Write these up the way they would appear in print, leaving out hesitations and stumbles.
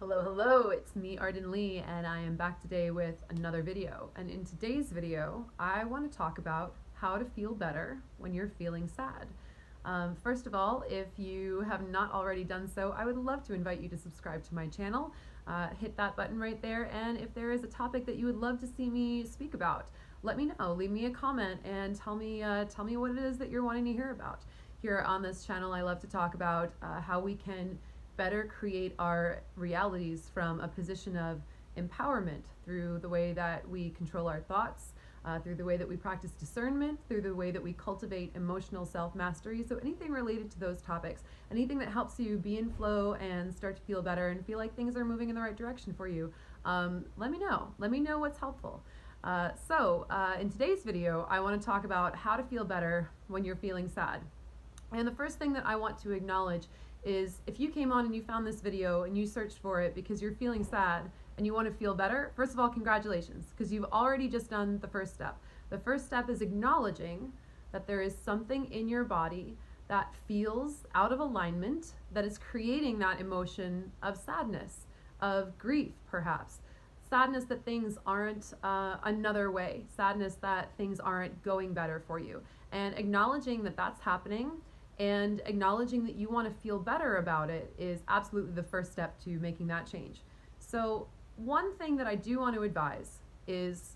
Hello, hello, it's me, Arden Lee, and I am back today with another video. And in today's video, I want to talk about how to feel better when you're feeling sad. First of all, if you have not already done so, I would love to invite you to subscribe to my channel. Hit that button right there, and if there is a topic that you would love to see me speak about, let me know. Leave me a comment and tell me what it is that you're wanting to hear about. Here on this channel, I love to talk about how we can better create our realities from a position of empowerment through the way that we control our thoughts, through the way that we practice discernment, through the way that we cultivate emotional self-mastery. So anything related to those topics, anything that helps you be in flow and start to feel better and feel like things are moving in the right direction for you, let me know. Let me know what's helpful. In today's video, I want to talk about how to feel better when you're feeling sad. And the first thing that I want to acknowledge is if you came on and you found this video and you searched for it because you're feeling sad and you want to feel better, first of all, congratulations, because you've already just done the first step. The first step is acknowledging that there is something in your body that feels out of alignment, that is creating that emotion of sadness, of grief perhaps. Sadness that things aren't another way, sadness that things aren't going better for you. And acknowledging that that's happening and acknowledging that you want to feel better about it is absolutely the first step to making that change. So one thing that I do want to advise is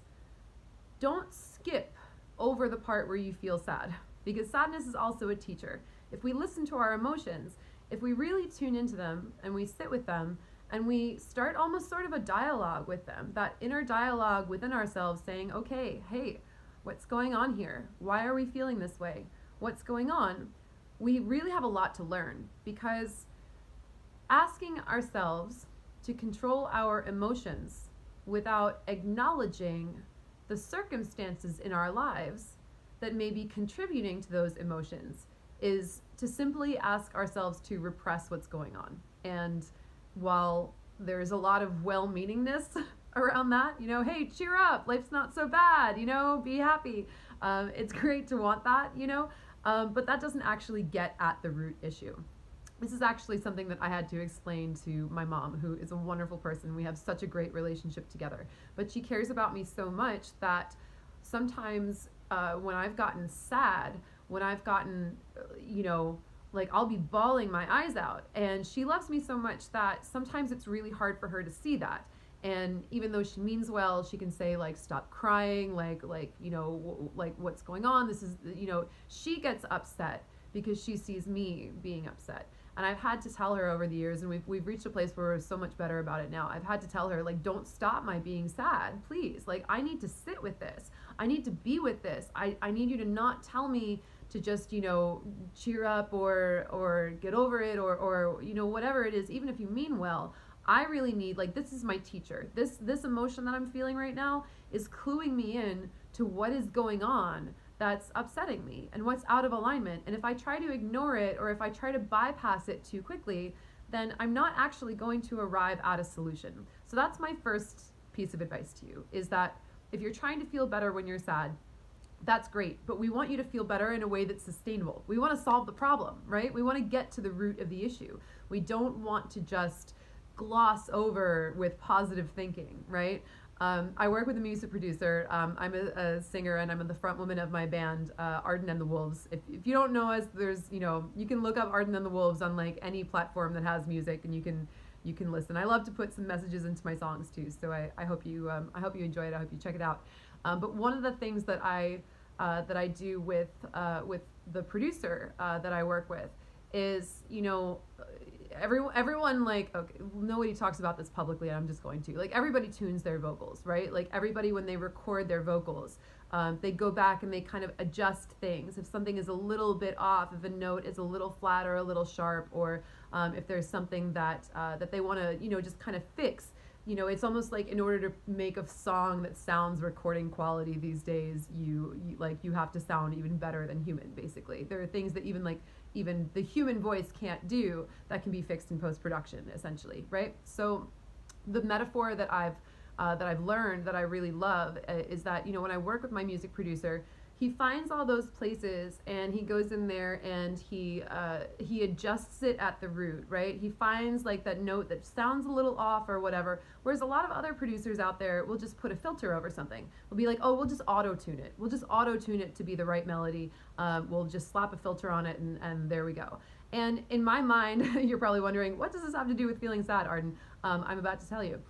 don't skip over the part where you feel sad, because sadness is also a teacher. If we listen to our emotions, if we really tune into them and we sit with them and we start almost sort of a dialogue with them, that inner dialogue within ourselves saying, okay, hey, what's going on here? Why are we feeling this way? What's going on? We really have a lot to learn, because asking ourselves to control our emotions without acknowledging the circumstances in our lives that may be contributing to those emotions is to simply ask ourselves to repress what's going on. And while there's a lot of well-meaningness around that, hey, cheer up, life's not so bad, be happy. It's great to want that, but that doesn't actually get at the root issue. This is actually something that I had to explain to my mom, who is a wonderful person. We have such a great relationship together, but she cares about me so much that sometimes when I've gotten sad, when I've gotten, like I'll be bawling my eyes out, and she loves me so much that sometimes it's really hard for her to see that. And even though she means well, she can say like, stop crying, like what's going on? This is, she gets upset because she sees me being upset. And I've had to tell her over the years, and we've reached a place where we're so much better about it now. I've had to tell her, like, don't stop my being sad, please. Like, I need to sit with this. I need to be with this. I need you to not tell me to just, cheer up or get over it or whatever it is, even if you mean well. I really need, like, this is my teacher. This emotion that I'm feeling right now is cluing me in to what is going on that's upsetting me and what's out of alignment. And if I try to ignore it, or if I try to bypass it too quickly, then I'm not actually going to arrive at a solution. So that's my first piece of advice to you, is that if you're trying to feel better when you're sad, that's great, but we want you to feel better in a way that's sustainable. We want to solve the problem, right? We want to get to the root of the issue. We don't want to just gloss over with positive thinking, right? I work with a music producer. I'm a singer, and I'm the front woman of my band, Arden and the Wolves. If you don't know us, there's, you can look up Arden and the Wolves on like any platform that has music, and you can listen. I love to put some messages into my songs too, so I hope you enjoy it. I hope you check it out. But one of the things that I do with the producer that I work with is, everyone like, okay, nobody talks about this publicly, and I'm just going to, like, everybody tunes their vocals, right? Like, everybody, when they record their vocals, they go back and they kind of adjust things. If something is a little bit off, if a note is a little flat or a little sharp, or if there's something that they want to, just kind of fix. It's almost like in order to make a song that sounds recording quality these days, you have to sound even better than human, basically. There are things that even the human voice can't do that can be fixed in post-production, essentially, right? So the metaphor that I've learned that I really love is that, when I work with my music producer, he finds all those places and he goes in there and he adjusts it at the root, right? He finds like that note that sounds a little off or whatever. Whereas a lot of other producers out there will just put a filter over something. We'll be like, oh, we'll just auto tune it. We'll just auto tune it to be the right melody. We'll just slap a filter on it and there we go. And in my mind, you're probably wondering, what does this have to do with feeling sad, Arden? I'm about to tell you.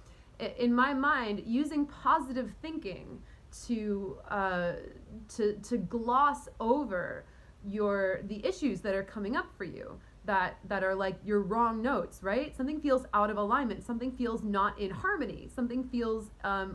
In my mind, using positive thinking to gloss over the issues that are coming up for you, that are like your wrong notes, right? Something feels out of alignment, something feels not in harmony, something feels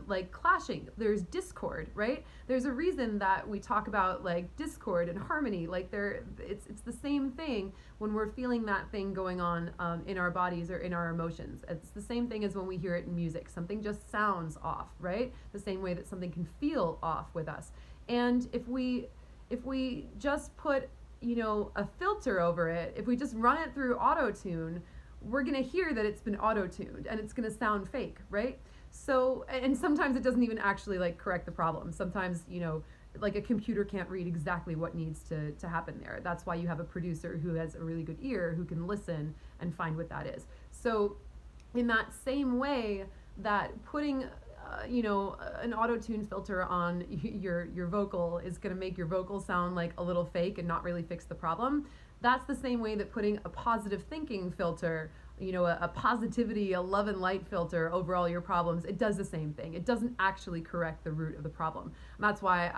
like clashing. There's discord, right? There's a reason that we talk about like discord and harmony, like it's the same thing when we're feeling that thing going on in our bodies or in our emotions. It's the same thing as when we hear it in music. Something just sounds off, right? The same way that something can feel off with us. And if we just put a filter over it, if we just run it through auto-tune, we're gonna hear that it's been auto-tuned and it's gonna sound fake, right? So, and sometimes it doesn't even actually like correct the problem. Sometimes, like a computer can't read exactly what needs to happen there. That's why you have a producer who has a really good ear, who can listen and find what that is. So in that same way that putting an auto-tune filter on your vocal is going to make your vocal sound like a little fake and not really fix the problem. That's the same way that putting a positive thinking filter, a positivity, a love and light filter over all your problems, it does the same thing. It doesn't actually correct the root of the problem. And that's why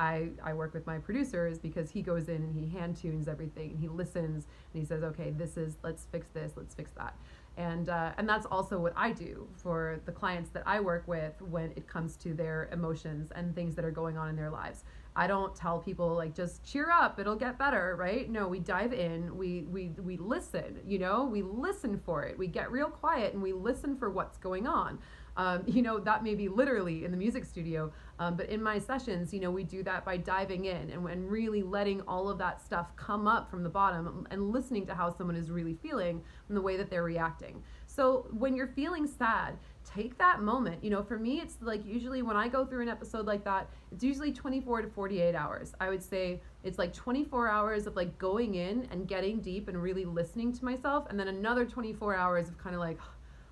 I work with my producer, is because he goes in and he hand tunes everything and he listens and he says, okay, let's fix this, let's fix that. And that's also what I do for the clients that I work with when it comes to their emotions and things that are going on in their lives. I don't tell people like, just cheer up, it'll get better, right? No, we dive in, we listen, we listen for it. We get real quiet and we listen for what's going on. That may be literally in the music studio, but in my sessions, we do that by diving in and really letting all of that stuff come up from the bottom and listening to how someone is really feeling and the way that they're reacting. So when you're feeling sad, take that moment. For me, it's like usually when I go through an episode like that, it's usually 24 to 48 hours. I would say it's like 24 hours of like going in and getting deep and really listening to myself, and then another 24 hours of kind of like,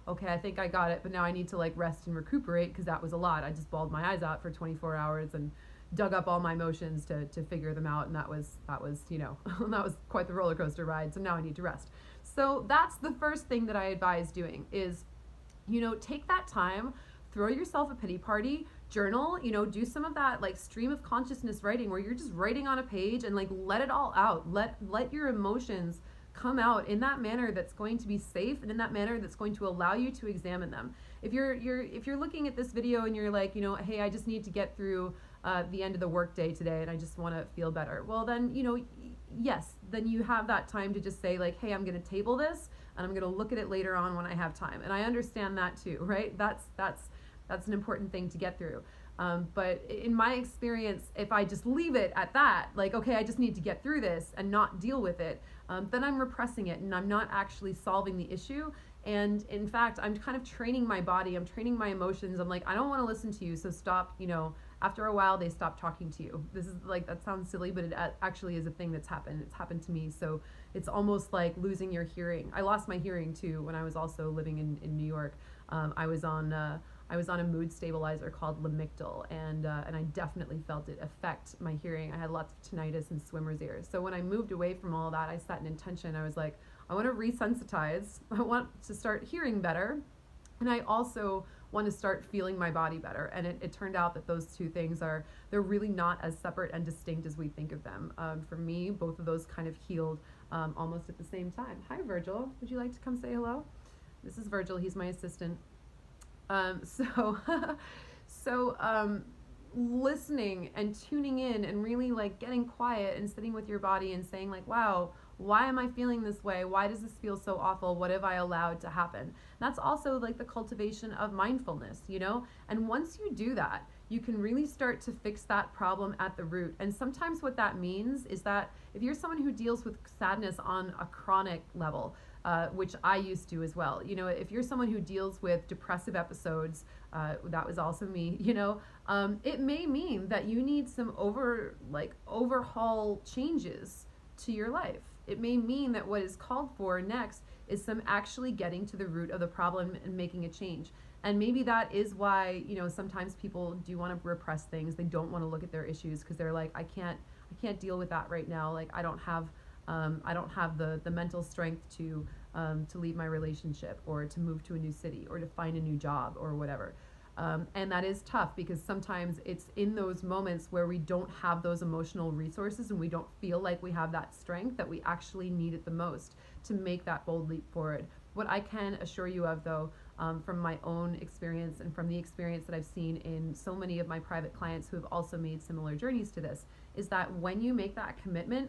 okay, I think I got it, but now I need to like rest and recuperate because that was a lot. I just bawled my eyes out for 24 hours and dug up all my emotions to figure them out, and that was that was quite the roller coaster ride. So now I need to rest. So that's the first thing that I advise doing is, take that time, throw yourself a pity party, journal, do some of that like stream of consciousness writing where you're just writing on a page and like let it all out. Let your emotions come out in that manner that's going to be safe and in that manner that's going to allow you to examine them. If you're looking at this video and you're like, hey, I just need to get through the end of the workday today and I just want to feel better. Well, then, yes, then you have that time to just say like, hey, I'm going to table this and I'm going to look at it later on when I have time. And I understand that too, right? That's an important thing to get through. But in my experience, if I just leave it at that, like, okay, I just need to get through this and not deal with it, then I'm repressing it and I'm not actually solving the issue. And in fact, I'm kind of training my body, I'm training my emotions. I'm like, I don't want to listen to you, so stop, after a while they stop talking to you. This is like, that sounds silly, but it actually is a thing that's happened. It's happened to me. So it's almost like losing your hearing. I lost my hearing too when I was also living in New York. I was on a mood stabilizer called Lamictal, and I definitely felt it affect my hearing. I had lots of tinnitus and swimmer's ears. So when I moved away from all that, I set an intention. I was like, I want to resensitize. I want to start hearing better, and I also want to start feeling my body better. And it turned out that those two things they're really not as separate and distinct as we think of them. For me, both of those kind of healed almost at the same time. Hi, Virgil. Would you like to come say hello? This is Virgil. He's my assistant. Listening and tuning in and really like getting quiet and sitting with your body and saying like, wow, why am I feeling this way? Why does this feel so awful? What have I allowed to happen? That's also like the cultivation of mindfulness, And once you do that, you can really start to fix that problem at the root. And sometimes what that means is that if you're someone who deals with sadness on a chronic level, which I used to as well. You know, if you're someone who deals with depressive episodes, that was also me, you know, it may mean that you need some overhaul changes to your life. It may mean that what is called for next is some actually getting to the root of the problem and making a change. And maybe that is why, you know, sometimes people do want to repress things. They don't want to look at their issues because they're like, I can't deal with that right now. Like, I don't have the mental strength to leave my relationship, or to move to a new city, or to find a new job, or whatever. And that is tough, because sometimes it's in those moments where we don't have those emotional resources and we don't feel like we have that strength that we actually need it the most to make that bold leap forward. What I can assure you of, though, from my own experience and from the experience that I've seen in so many of my private clients who have also made similar journeys to this, is that when you make that commitment,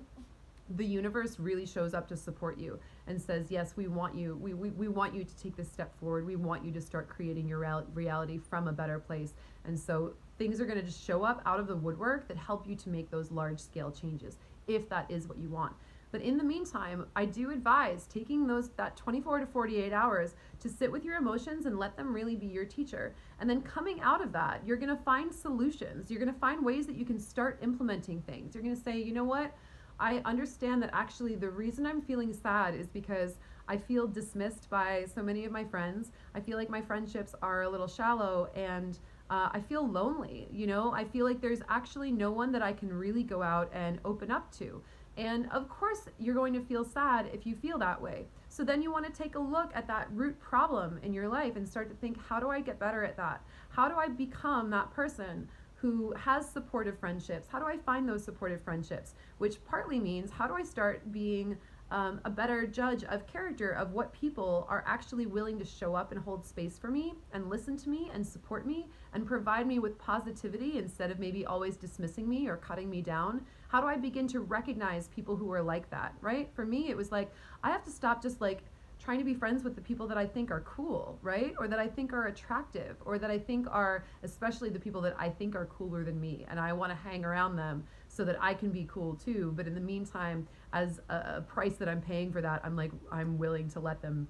the universe really shows up to support you and says, yes, we want you. We want you to take this step forward. We want you to start creating your reality from a better place. And so things are going to just show up out of the woodwork that help you to make those large scale changes, if that is what you want. But in the meantime, I do advise taking that 24 to 48 hours to sit with your emotions and let them really be your teacher. And then coming out of that, you're going to find solutions. You're going to find ways that you can start implementing things. You're going to say, you know what? I understand that actually the reason I'm feeling sad is because I feel dismissed by so many of my friends. I feel like my friendships are a little shallow, and I feel lonely. You know, I feel like there's actually no one that I can really go out and open up to. And of course, you're going to feel sad if you feel that way. So then you want to take a look at that root problem in your life and start to think, how do I get better at that? How do I become that person who has supportive friendships? How do I find those supportive friendships? Which partly means, how do I start being a better judge of character, of what people are actually willing to show up and hold space for me and listen to me and support me and provide me with positivity instead of maybe always dismissing me or cutting me down? How do I begin to recognize people who are like that, right? For me, it was like, I have to stop just like trying to be friends with the people that I think are cool, right? Or that I think are attractive, or that I think are, especially the people that I think are cooler than me, and I want to hang around them so that I can be cool too. But in the meantime, as a price that I'm paying for that, I'm willing to let them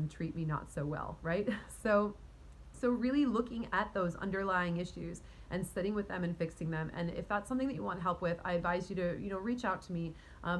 treat me not so well, right? So really looking at those underlying issues and sitting with them and fixing them. And if that's something that you want help with, I advise you to, you know, reach out to me.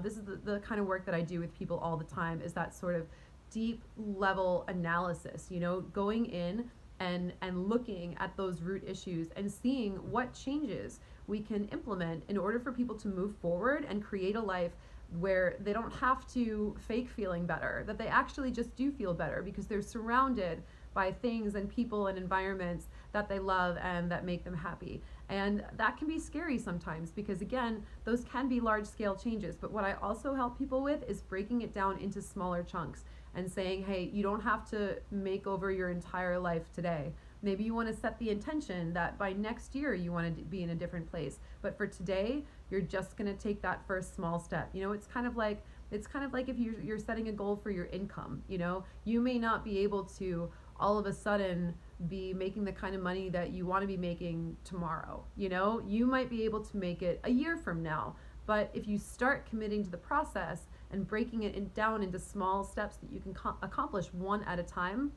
This is the kind of work that I do with people all the time, is that sort of deep level analysis, you know, going in and looking at those root issues and seeing what changes we can implement in order for people to move forward and create a life where they don't have to fake feeling better, that they actually just do feel better because they're surrounded by things and people and environments that they love and that make them happy. And that can be scary sometimes, because again, those can be large scale changes. But what I also help people with is breaking it down into smaller chunks and saying, hey, you don't have to make over your entire life today. Maybe you want to set the intention that by next year you want to be in a different place. But for today, you're just going to take that first small step. You know, it's kind of like if you're setting a goal for your income. You know, you may not be able to all of a sudden be making the kind of money that you want to be making tomorrow. You know, you might be able to make it a year from now. But if you start committing to the process and breaking it down into small steps that you can accomplish one at a time,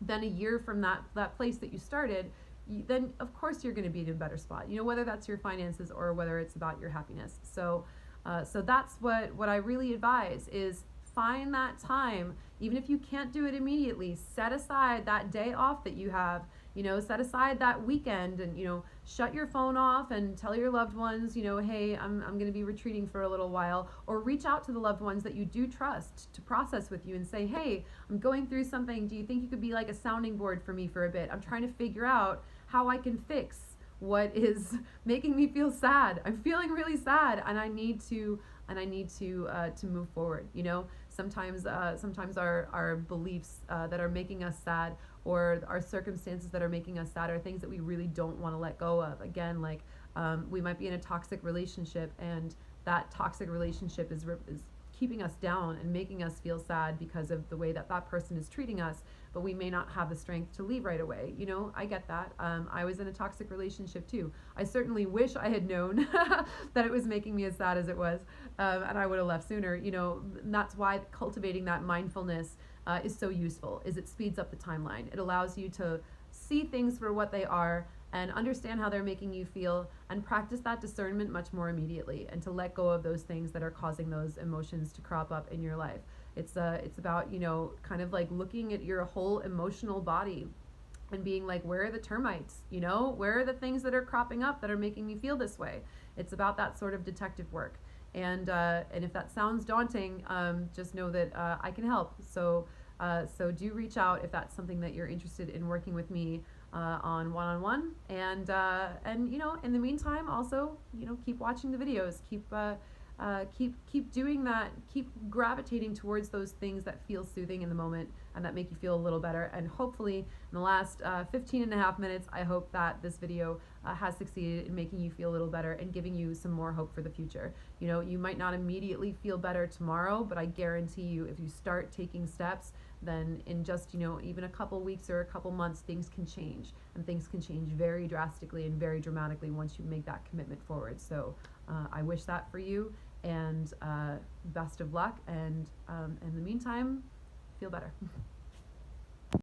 then a year from that place that you started, then of course you're going to be in a better spot. You know, whether that's your finances or whether it's about your happiness. So that's what I really advise is find that time. Even if you can't do it immediately, set aside that day off that you have, you know, set aside that weekend and, you know, shut your phone off and tell your loved ones, you know, hey, I'm going to be retreating for a little while, or reach out to the loved ones that you do trust to process with you and say, hey, I'm going through something. Do you think you could be like a sounding board for me for a bit? I'm trying to figure out how I can fix what is making me feel sad. I'm feeling really sad and I need to move forward. You know, sometimes our beliefs that are making us sad, or our circumstances that are making us sad, are things that we really don't want to let go of. Again, like we might be in a toxic relationship, and that toxic relationship is keeping us down and making us feel sad because of the way that that person is treating us, but we may not have the strength to leave right away. You know, I get that. I was in a toxic relationship too. I certainly wish I had known that it was making me as sad as it was, and I would have left sooner. You know, and that's why cultivating that mindfulness is so useful, is it speeds up the timeline. It allows you to see things for what they are and understand how they're making you feel, and practice that discernment much more immediately, and to let go of those things that are causing those emotions to crop up in your life. It's about, you know, kind of like looking at your whole emotional body and being like, where are the termites? You know, where are the things that are cropping up that are making me feel this way? It's about that sort of detective work. And if that sounds daunting, just know that I can help. So do reach out if that's something that you're interested in working with me on one-on-one. And you know, in the meantime, also, you know, keep watching the videos, keep doing that, keep gravitating towards those things that feel soothing in the moment and that make you feel a little better. And hopefully in the last 15 and a half minutes, I hope that this video has succeeded in making you feel a little better and giving you some more hope for the future. You know, you might not immediately feel better tomorrow, but I guarantee you, if you start taking steps, then in just, you know, even a couple weeks or a couple months, things can change, and things can change very drastically and very dramatically once you make that commitment forward. So I wish that for you, and best of luck, and in the meantime, feel better.